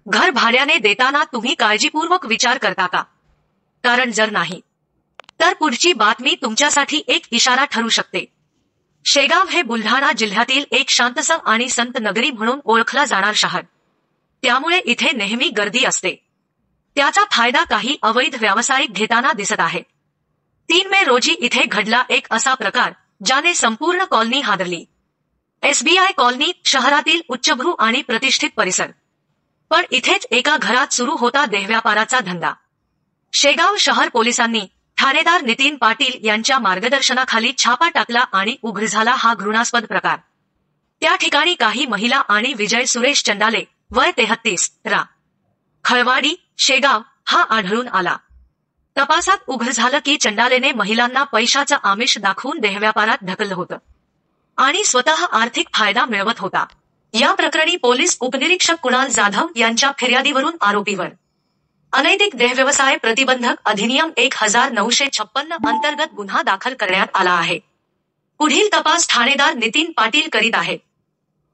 घर भाड्याने देताना तुम्ही काळजीपूर्वक विचार करता का? कारण जर नाही तर पुढची बातमी तुमच्यासाठी एक इशारा ठरू शकते. शेगाव हे बुलढाणा जिल्ह्यातील एक शांतस आणि संत नगरी म्हणून ओळखला जाणार शहर. त्यामुळे इथे नेहमी गर्दी असते. त्याचा फायदा काही अवैध व्यावसायिक घेताना दिसत आहे. 3 मे रोजी इथे घडला एक असा प्रकार ज्याने संपूर्ण कॉलनी हादरली. SBI कॉलनी शहरातील उच्चभ्रू आणि प्रतिष्ठित परिसर. पण इथेच एका घरात सुरू होता देहव्यापाराचा धंदा. शेगाव शहर पोलिसांनी ठाणेदार नितीन पाटील यांच्या मार्गदर्शनाखाली छापा टाकला आणि उघड झाला हा घृणास्पद प्रकार. त्या ठिकाणी काही महिला आणि विजय सुरेश चंडाले वय 33 रा खळवाडी शेगाव हा आढळून आला. तपासात उघड झालं की चंडालेने महिलांना पैशाचं आमिष दाखवून देहव्यापारात ढकललं होतं आणि स्वतः आर्थिक फायदा मिळवत होता. या प्रकरणी पोलीस उपनिरीक्षक कुणाल जाधव यांच्या फिर्यादीवरून आरोपीवर अनैतिक देहव्यवसाय प्रतिबंधक अधिनियम 1956 अंतर्गत गुन्हा दाखल करण्यात आला आहे. पुढील तपास ठाणेदार नितीन पाटील करीत आहेत.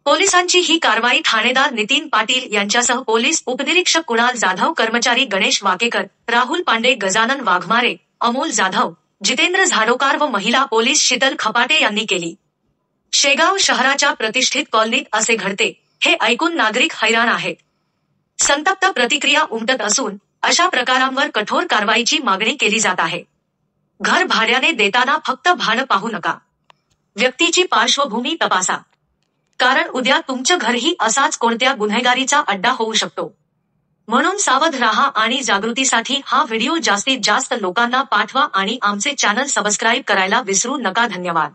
पोलिसांची ही कारवाई ठाणेदार नितीन पाटील यांच्यासह पोलीस उपनिरीक्षक कुणाल जाधव, कर्मचारी गणेश वाकेकर, राहुल पांडे, गजानन वाघमारे, अमोल जाधव, जितेंद्र झाडोकार व महिला पोलीस शीतल खपाटे यांनी केली. शेगाव शहराच्या प्रतिष्ठित कॉलनीत असे घडते हे ऐकून नागरिक हैराण आहेत. संतप्त प्रतिक्रिया उमटत असून अशा प्रकारांवर कठोर कारवाईची मागणी केली जात आहे. घर भाड्याने देताना फक्त भाडं पाहू नका. व्यक्तीची पार्श्वभूमी तपासा. कारण उद्या तुमचं घरही असाच कोणत्या गुन्हेगारीचा अड्डा होऊ शकतो. म्हणून सावध राहा आणि जागृतीसाठी हा व्हिडिओ जास्तीत जास्त लोकांना पाठवा आणि आमचे चॅनल सबस्क्राईब करायला विसरू नका. धन्यवाद.